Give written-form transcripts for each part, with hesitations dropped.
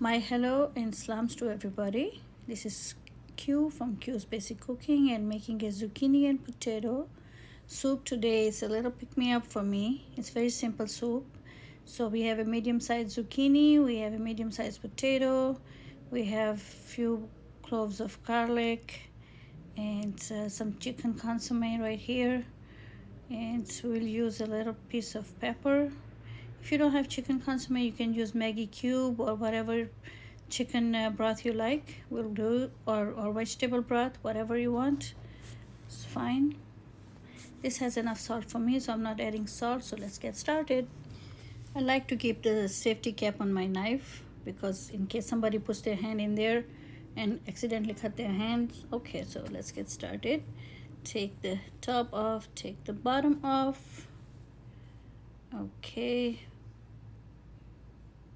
My hello and salams to everybody. This is Q from Q's Basic Cooking and making a zucchini and potato soup today. Is a little pick-me-up for me. It's very simple soup. So we have a medium-sized zucchini, we have a medium-sized potato, we have few cloves of garlic and some chicken consomme right here. And we'll use a little piece of pepper. If you don't have chicken consomme, you can use Maggi cube or whatever chicken broth you like will do, or vegetable broth, whatever you want. It's fine. This has enough salt for me, so I'm not adding salt. So let's get started. I like to keep the safety cap on my knife because in case somebody puts their hand in there and accidentally cut their hands. Okay, so let's get started. Take the top off, take the bottom off. Okay.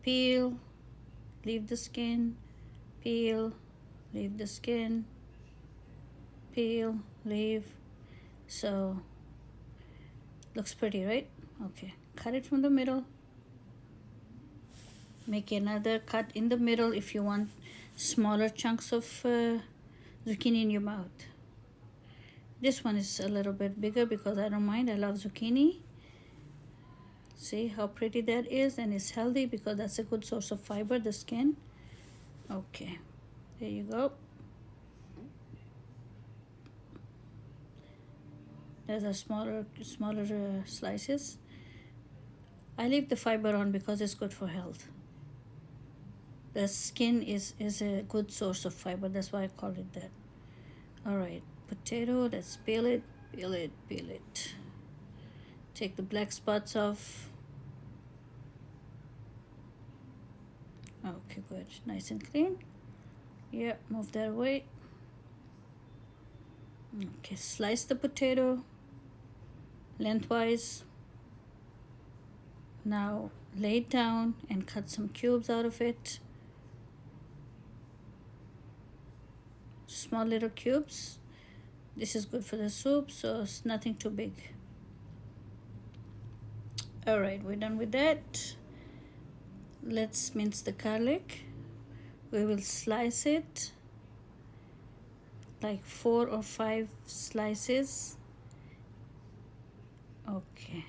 Peel, leave the skin, peel, leave the skin, peel, leave. So looks pretty, right? Okay, cut it from the middle. Make another cut in the middle if you want smaller chunks of zucchini in your mouth. This one is a little bit bigger because I don't mind. I love zucchini. See how pretty that is, and it's healthy because that's a good source of fiber, the skin. Okay, there you go. Those are smaller slices. I leave the fiber on because it's good for health. The skin is a good source of fiber. That's why I call it that. All right, potato. Let's peel it, peel it, peel it. Take the black spots off. Okay, good. Nice and clean. Yeah, move that away. Okay, slice the potato lengthwise. Now lay it down and cut some cubes out of it. Small little cubes. This is good for the soup, so it's nothing too big. All right, we're done with that. Let's mince the garlic. We will slice it like 4 or 5 slices. Okay,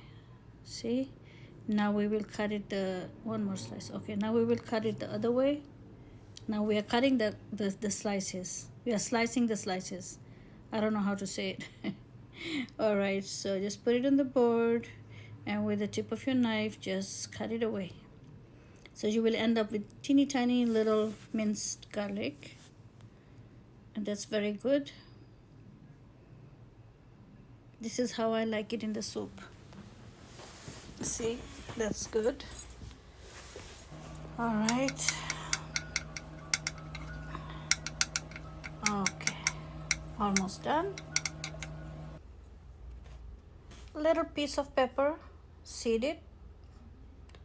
see, now we will cut it one more slice. Okay, now we will cut it the other way. Now we are cutting the slices. We are slicing the slices. I don't know how to say it. All right, so just put it on the board and with the tip of your knife just cut it away. So you will end up with teeny tiny little minced garlic, and that's very good. This is how I like it in the soup. See, that's good. All right. Okay, almost done. Little piece of pepper, seed it.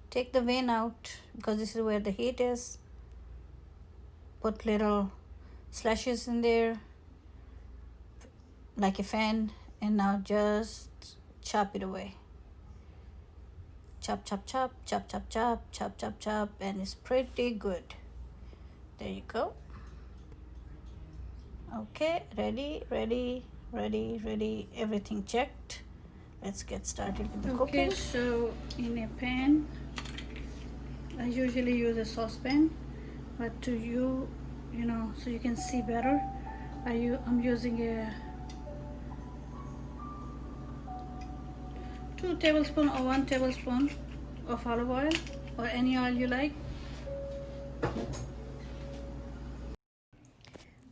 Take the vein out because this is where the heat is. Put little slashes in there like a fan, and now just chop it away. Chop, chop, chop, chop, chop, chop, chop, chop, chop, and it's pretty good. There you go. Okay, ready, ready, ready, ready. Everything checked. Let's get started with the cooking. Okay, so in a pan, I usually use a saucepan, but to you know, so you can see better, I'm using a 2 tablespoons or 1 tablespoon of olive oil, or any oil you like.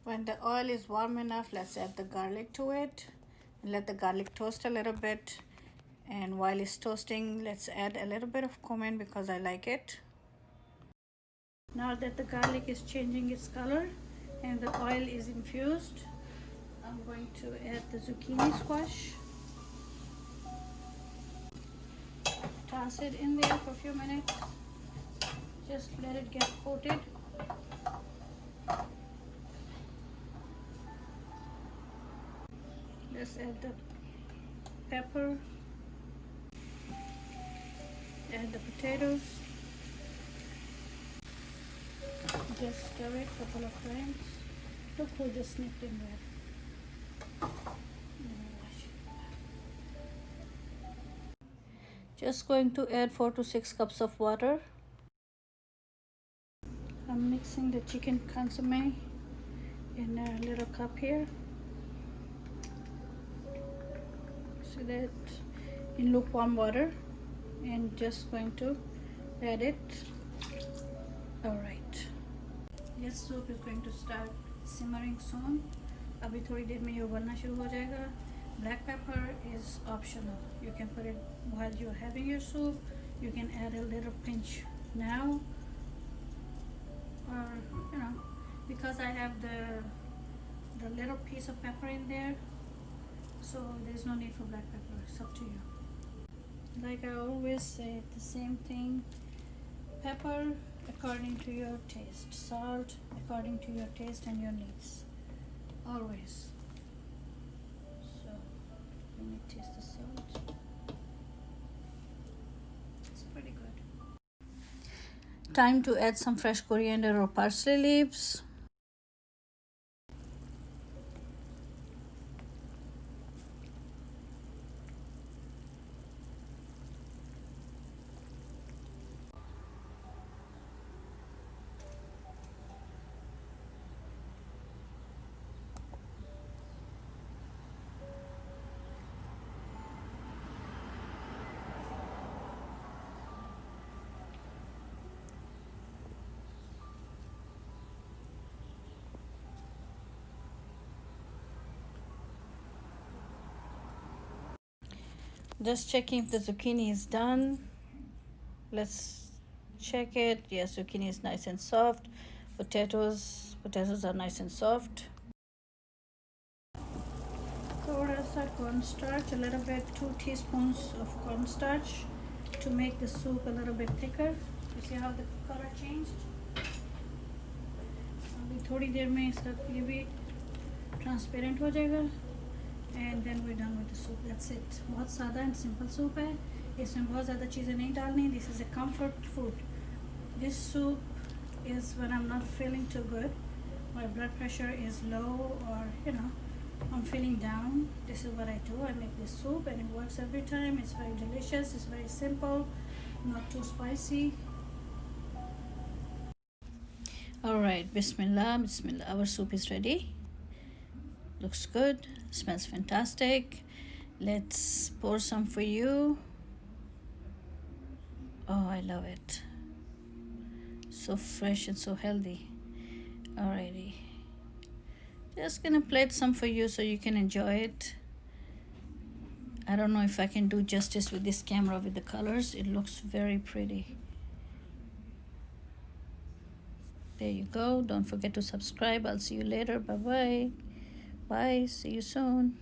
When the oil is warm enough, let's add the garlic to it and let the garlic toast a little bit. And while it's toasting, let's add a little bit of cumin because I like it. Now that the garlic is changing its color and the oil is infused, I'm going to add the zucchini squash. Toss it in there for a few minutes. Just let it get coated. Let's add the pepper. Add the potatoes. just stir it a couple of times. Look who just snipped in there. Just going to add 4 to 6 cups of water. I'm mixing the chicken consomme in a little cup here. See that? In lukewarm water, and just going to add it. All right, this soup is going to start simmering soon. अभी थोड़ी देर में ये उबलना शुरू हो जाएगा. Black pepper is optional. You can put it while you're having your soup. You can add a little pinch now, or because I have the little piece of pepper in there, so there's no need for black pepper. It's up to you. Like I always say, the same thing. Pepper according to your taste, salt according to your taste and your needs, always. So let me taste the salt. It's pretty good. Time to add some fresh coriander or parsley leaves. Just checking if the zucchini is done. Let's check it. Yes, zucchini is nice and soft. Potatoes are nice and soft. Thoda sa cornstarch, a little bit, 2 teaspoons of cornstarch to make the soup a little bit thicker. You see how the color changed? अभी थोड़ी देर में इसका ये भी transparent हो जाएगा. And then we're done with the soup. That's it. बहुत सादा and simple soup है. इसमें बहुत ज़्यादा चीज़ें नहीं डालनी. This is a comfort food. This soup is when I'm not feeling too good, my blood pressure is low, or I'm feeling down. This is what I do. I make this soup and it works every time. It's very delicious. It's very simple, not too spicy. All right, Bismillah, Bismillah. Our soup is ready. Looks good, smells fantastic. Let's pour some for you. Oh, I love it. So fresh and so healthy. Alrighty. Just gonna plate some for you so you can enjoy it. I don't know if I can do justice with this camera with the colors. It looks very pretty. There you go. Don't forget to subscribe. I'll see you later. Bye-bye. Bye. See you soon.